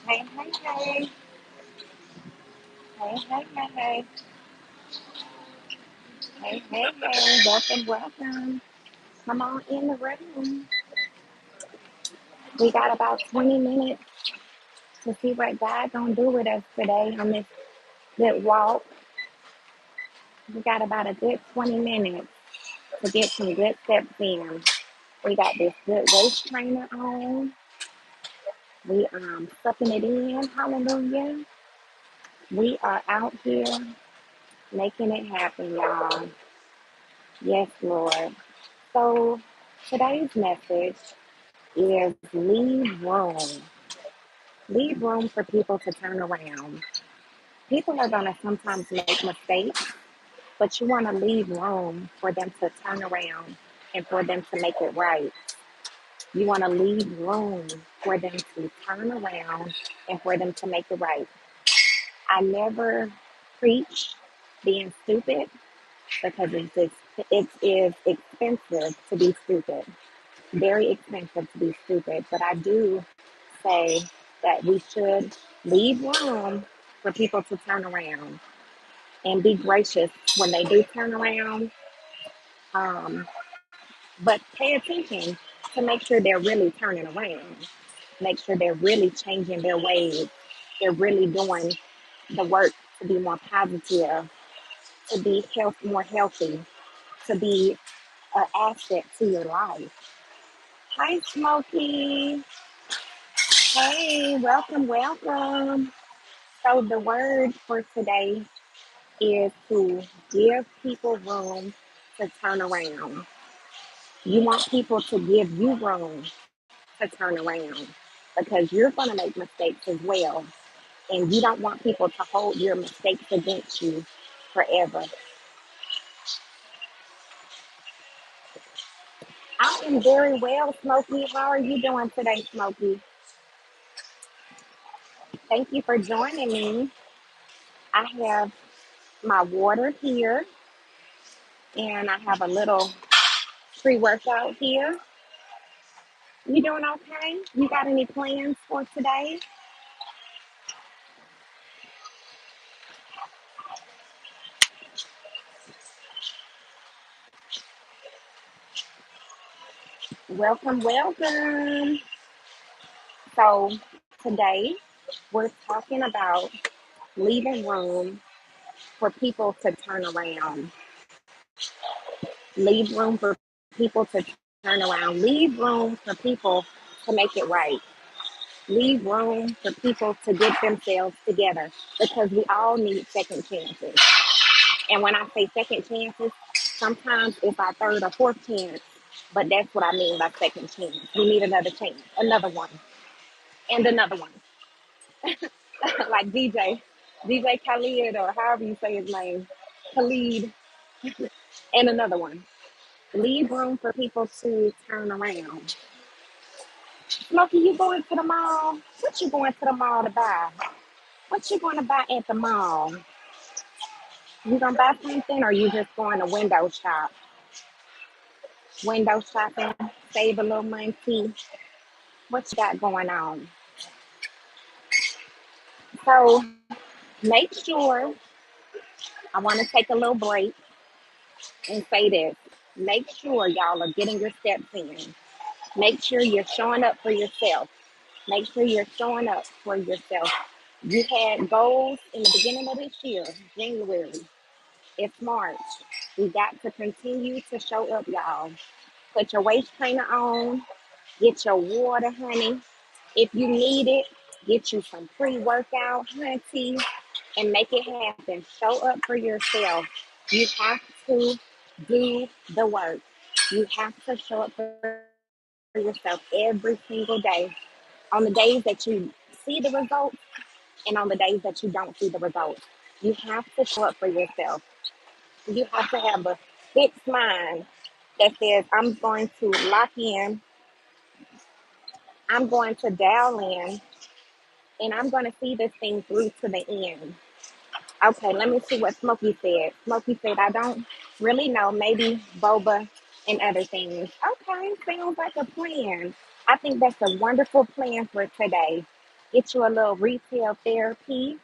Hey, hey, hey. Hey, hey, hey, hey. Hey, hey, hey. Welcome, welcome. Come on in the room. We got about 20 minutes to see what God gonna do with us today on this good walk. We got about a good 20 minutes to get some good steps in. We got this good waist trainer on. We sucking it in. Hallelujah. We are out here making it happen, y'all. Yes, Lord. So today's message is leave room. Leave room for people to turn around. People are going to sometimes make mistakes, but you want to leave room for them to turn around and for them to make it right. You want to leave room for them to turn around and for them to make it right. I never preach being stupid because it is expensive to be stupid. Very expensive to be stupid, but I do say that we should leave room for people to turn around and be gracious when they do turn around. Um, but pay attention to make sure they're really turning around, make sure they're really changing their ways, they're really doing the work to be more positive, to be more healthy, to be an asset to your life. Hi, Smokey. Hey, welcome, welcome. So the word for today is to give people room to turn around. You want people to give you room to turn around because you're going to make mistakes as well. And you don't want people to hold your mistakes against you forever. I am very well, Smokey. How are you doing today, Smokey? Thank you for joining me. I have my water here and I have a little pre-workout here. You doing okay? You got any plans for today? Welcome, welcome. So today we're talking about leaving room for people to turn around. Leave room for people to turn around. Leave room for people to make it right. Leave room for people to get themselves together because we all need second chances. And when I say second chances, sometimes it's our third or fourth chance, but that's what I mean by second chance. We need another chance, another one, and another one. Like DJ Khalid, or however you say his name, Khalid, and another one. Leave room for people to turn around. Smokey, you going to the mall? What you going to the mall to buy? What you going to buy at the mall? You gonna buy something, or you just going to window shop? Window shopping, save a little money. What you got going on? So make sure, I want to take a little break and say this. Make sure y'all are getting your steps in. Make sure you're showing up for yourself. Make sure you're showing up for yourself. You had goals in the beginning of this year, January. It's March. We got to continue to show up, y'all. Put your waist trainer on. Get your water, honey. If you need it, get you some pre-workout, honey, and make it happen. Show up for yourself. You have to do the work. You have to show up for yourself every single day. On the days that you see the results and on the days that you don't see the results. You have to show up for yourself. You have to have a fixed mind that says, I'm going to lock in, I'm going to dial in, and I'm going to see this thing through to the end. Okay, let me see what Smokey said. Smokey said, I don't really know, maybe boba and other things. Okay, sounds like a plan. I think that's a wonderful plan for today. get you a little retail therapy,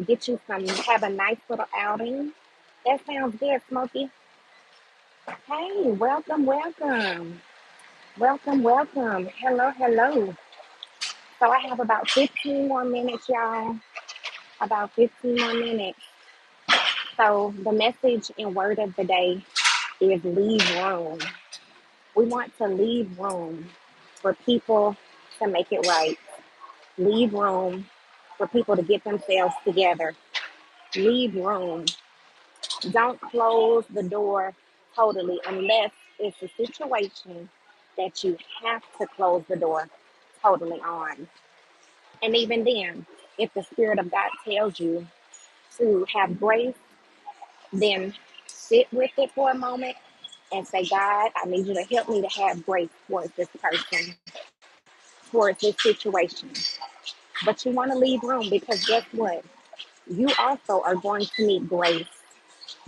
get you some, have a nice little outing. That sounds good, Smokey. Hey, welcome, welcome. Welcome, welcome. Hello, hello. So I have about 15 more minutes, y'all. About 15 more minutes. So the message and word of the day is leave room. We want to leave room for people to make it right. Leave room for people to get themselves together. Leave room. Don't close the door totally unless it's a situation that you have to close the door totally on. And even then, if the Spirit of God tells you to have grace, then sit with it for a moment and say, God, I need you to help me to have grace towards this person, towards this situation. But you want to leave room because guess what? You also are going to need grace.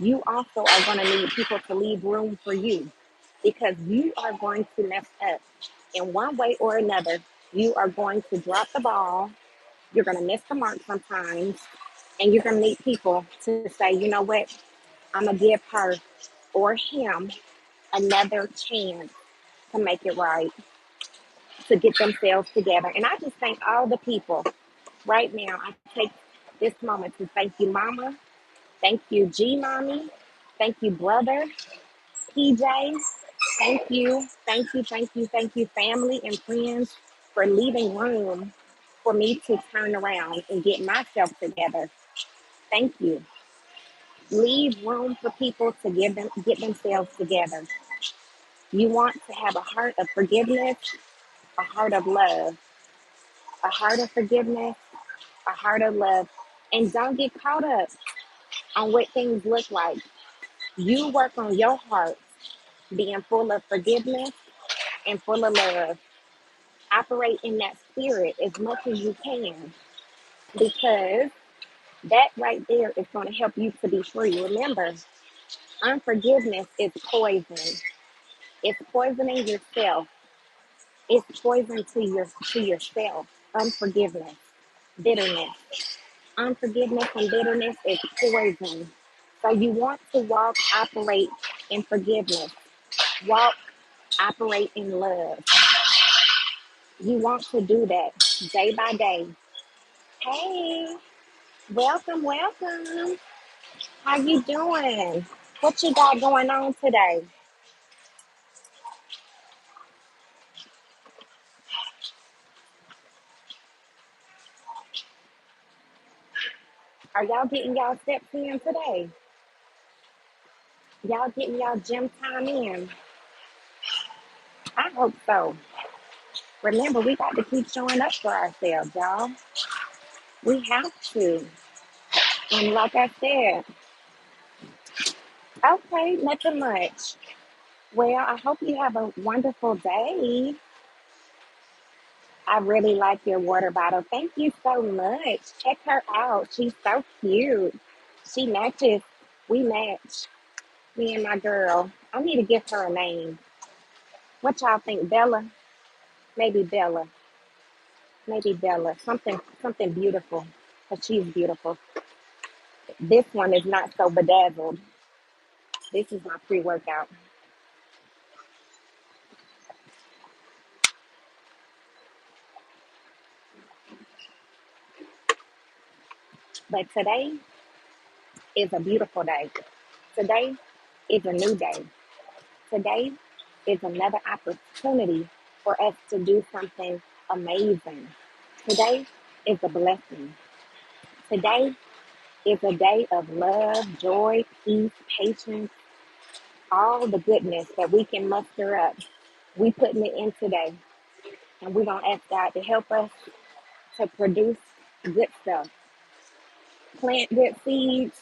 You also are going to need people to leave room for you because you are going to mess up in one way or another. You are going to drop the ball. You're going to miss the mark sometimes. And you're going to need people to say, you know what? I'm going to give her or him another chance to make it right, to get themselves together. And I just thank all the people right now. I take this moment to thank you, Mama. Thank you, G Mommy. Thank you, Brother PJ. Thank you, thank you, thank you, thank you, family and friends, for leaving room for me to turn around and get myself together. Thank you. Leave room for people to get themselves together. You want to have a heart of forgiveness, a heart of love, a heart of forgiveness, a heart of love, and don't get caught up on what things look like. You work on your heart being full of forgiveness and full of love. Operate in that spirit as much as you can because that right there is going to help you to be free. Remember, unforgiveness is poison. It's poisoning yourself. It's poison to yourself. Unforgiveness, bitterness. Unforgiveness and bitterness is poison. So you want to walk, operate in forgiveness. Walk, operate in love. You want to do that day by day. Hey, welcome, welcome. How you doing? What you got going on today? Are y'all getting y'all steps in today? Y'all getting y'all gym time in? I hope so. Remember, we got to keep showing up for ourselves, y'all. We have to. And like I said, okay, nothing much. Well, I hope you have a wonderful day. I really like your water bottle. Thank you so much. Check her out. She's so cute. She matches. We match. Me and my girl. I need to give her a name. What y'all think? Bella? Maybe Bella. Maybe Bella. Something beautiful. Because she's beautiful. This one is not so bedazzled. This is my pre-workout. But today is a beautiful day. Today is a new day. Today is another opportunity for us to do something amazing. Today is a blessing. Today is a day of love, joy, peace, patience, all the goodness that we can muster up. We putting it in today. And we're going to ask God to help us to produce good stuff. Plant good seeds,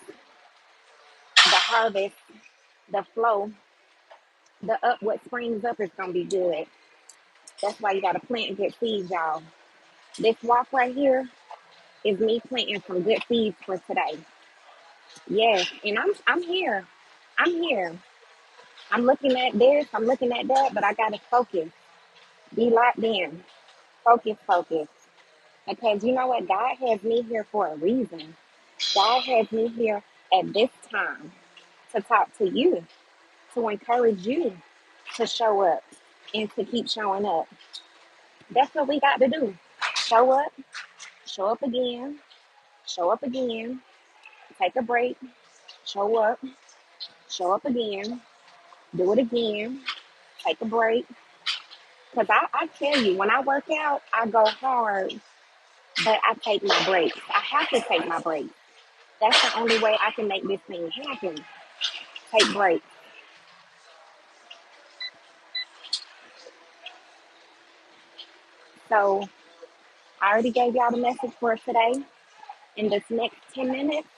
the harvest, the flow, the up, what springs up is going to be good. That's why you got to plant good seeds, y'all. This walk right here is me planting some good seeds for today. Yes, and I'm here. I'm here. I'm looking at this, I'm looking at that, but I gotta focus. Be locked in. Focus, focus. Because you know what? God has me here for a reason. God has me here at this time to talk to you, to encourage you to show up and to keep showing up. That's what we got to do. Show up again, show up again, take a break, show show up again, do it again, take a break. Because I tell you, when I work out, I go hard, but I take my breaks. I have to take my breaks. That's the only way I can make this thing happen. Take breaks. So I already gave y'all the message for today. In this next 10 minutes,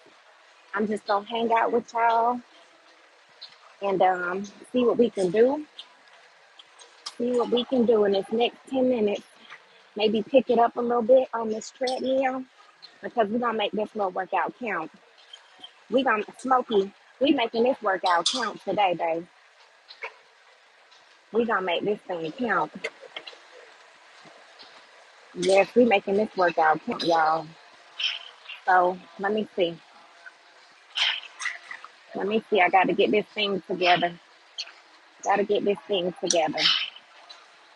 I'm just going to hang out with y'all and see what we can do. See what we can do in this next 10 minutes. Maybe pick it up a little bit on this treadmill because we're going to make this little workout count. We going to, Smokey, we making this workout count today, babe. We going to make this thing count. Yes, we making this workout count, y'all. So let me see. Let me see. I got to get this thing together. Got to get this thing together.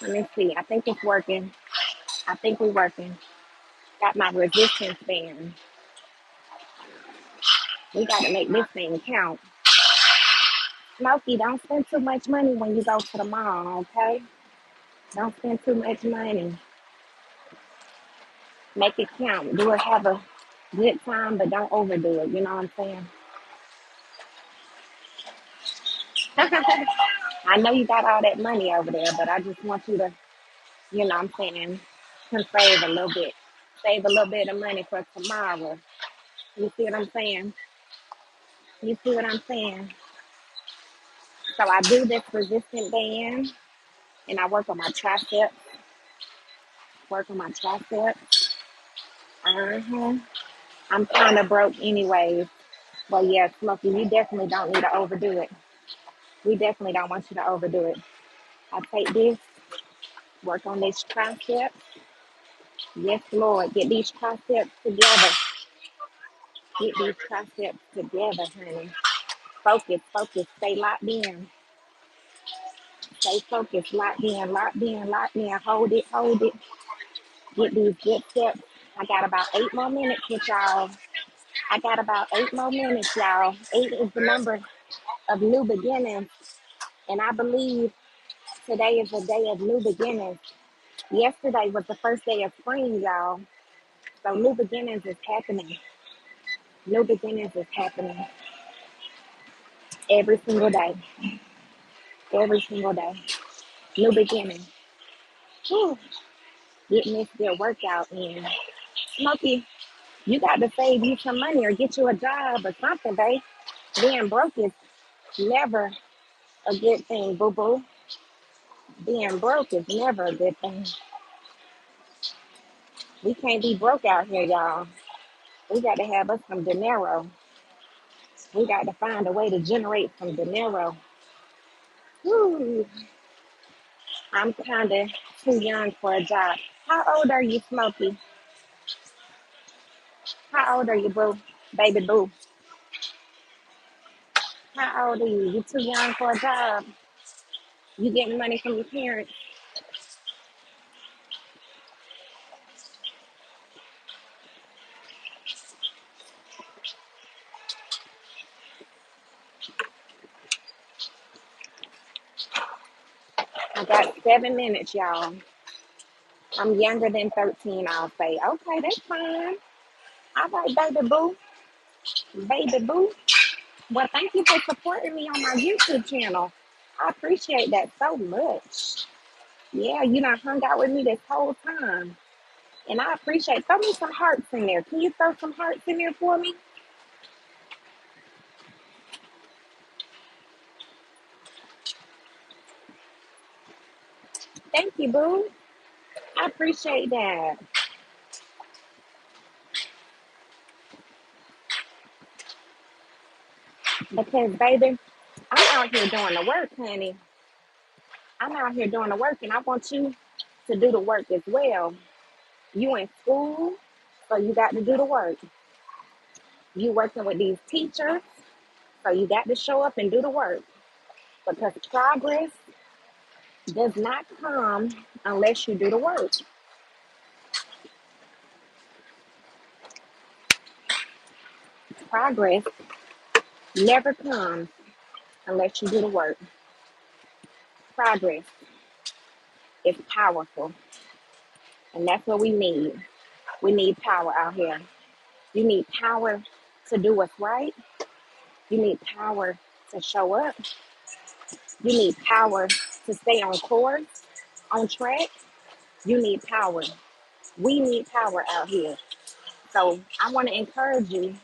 Let me see. I think it's working. I think we're working. Got my resistance band. We got to make this thing count. Smokey, don't spend too much money when you go to the mall, okay? Don't spend too much money. Make it count. Do it, have a good time, but don't overdo it. You know what I'm saying? I know you got all that money over there, but I just want you to, you know what I'm saying, conserve a little bit. Save a little bit of money for tomorrow. You see what I'm saying? You see what I'm saying? So I do this resistant band and I work on my triceps. Work on my triceps. Uh-huh. I'm kind of broke anyways. But yeah, Smokey, you definitely don't need to overdo it. We definitely don't want you to overdo it. I take this, work on this tricep. Yes, Lord, get these triceps together. Get these triceps together, honey. Focus, focus, stay locked in. Stay focused, locked in, locked in, locked in. Hold it, hold it. Get these good steps. I got about 8 more minutes with y'all. I got about 8 more minutes, y'all. 8 is the number of new beginnings. And I believe today is a day of new beginnings. Yesterday was the first day of spring, y'all. So new beginnings is happening. New beginnings is happening every single day. Every single day. New beginning. Whew. Getting this good workout in. Smokey, you got to save you some money or get you a job or something, babe. Being broke is never a good thing, boo boo. Being broke is never a good thing. We can't be broke out here, y'all. We got to have us some dinero. We got to find a way to generate some dinero. Whew. I'm kind of too young for a job. How old are you, Smokey? How old are you, boo? Baby boo. How old are you? You too young for a job. You getting money from your parents. I got 7 minutes, y'all. I'm younger than 13, I'll say. Okay, that's fine. All right, baby boo. Baby boo. Well, thank you for supporting me on my YouTube channel. I appreciate that so much. Yeah, you done hung out with me this whole time. And I appreciate, throw me some hearts in there. Can you throw some hearts in there for me? Thank you, boo. I appreciate that. Because, baby, I'm out here doing the work, honey. I'm out here doing the work, and I want you to do the work as well. You in school, so you got to do the work. You working with these teachers, so you got to show up and do the work. Because progress does not come unless you do the work. Progress never comes unless you do the work. Progress is powerful, and that's what we need. We need power out here. You need power to do what's right. You need power to show up. You need power to stay on course, on track. You need power. We need power out here. So I want to encourage you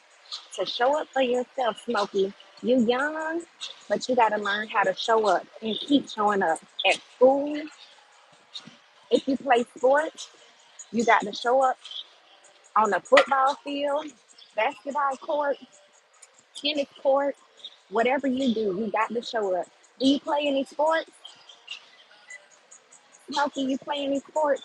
to show up for yourself, Smokey. You young, but you got to learn how to show up and keep showing up. At school, if you play sports, you got to show up on the football field, basketball court, tennis court, whatever you do, you got to show up. Do you play any sports? Smokey, you play any sports?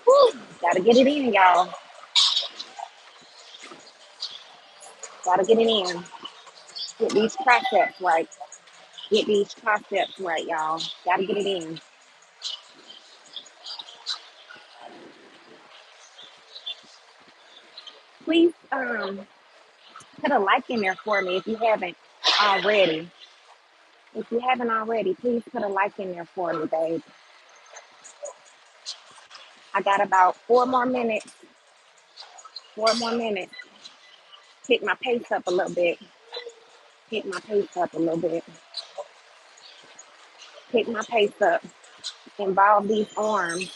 Whew, gotta get it in, y'all. Gotta get it in. Get these concepts right. Get these concepts right, y'all. Gotta get it in. Please put a like in there for me if you haven't already. If you haven't already, please put a like in there for me, babe. I got about 4 more minutes. 4 more minutes. Pick my pace up a little bit. Pick my pace up a little bit. Pick my pace up. Involve these arms.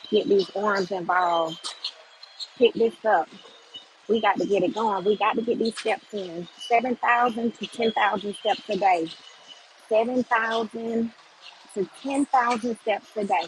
Get these arms involved. Pick this up. We got to get it going. We got to get these steps in. 7,000 to 10,000 steps a day. 7,000 to 10,000 steps a day.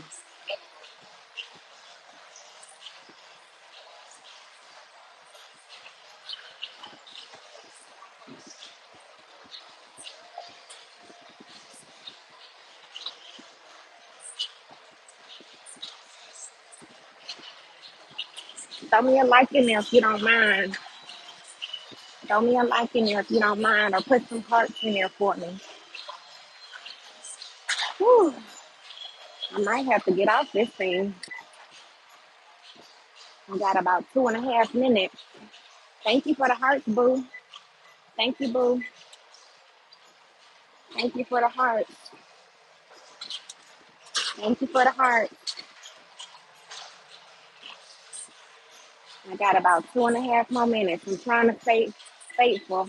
Throw me a like in there if you don't mind. Throw me a like in there if you don't mind, or put some hearts in there for me. Whew. I might have to get off this thing. I got about 2.5 minutes. Thank you for the hearts, boo. Thank you, boo. Thank you for the hearts. Thank you for the hearts. I got about 2.5 more minutes. I'm trying to stay faithful.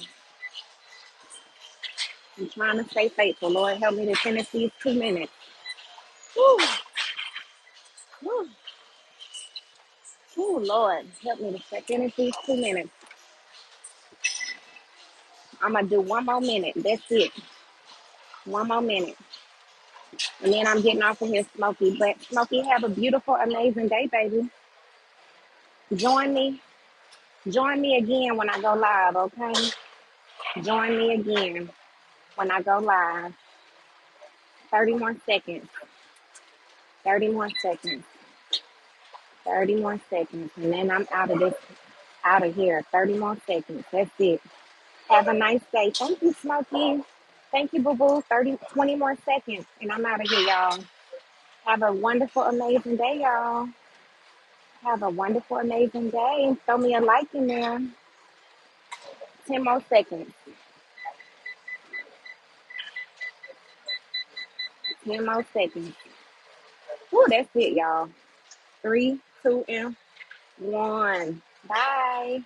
I'm trying to stay faithful. Lord, help me to finish these 2 minutes. Whew. Whew. Whew, Lord, help me to finish these 2 minutes. I'm going to do 1 more minute. That's it. 1 more minute. And then I'm getting off of here, Smokey. But, Smokey, have a beautiful, amazing day, baby. Join me. Join me again when I go live, okay? Join me again when I go live. 30 more seconds. 30 more seconds. 30 more seconds. And then I'm out of here. 30 more seconds. That's it. Have a nice day. Thank you, Smokey. Thank you, Boo Boo. 20 more seconds. And I'm out of here, y'all. Have a wonderful, amazing day, y'all. Have a wonderful, amazing day. Throw me a like in there. 10 more seconds. 10 more seconds. Woo, that's it, y'all. 3, 2, and 1. Bye.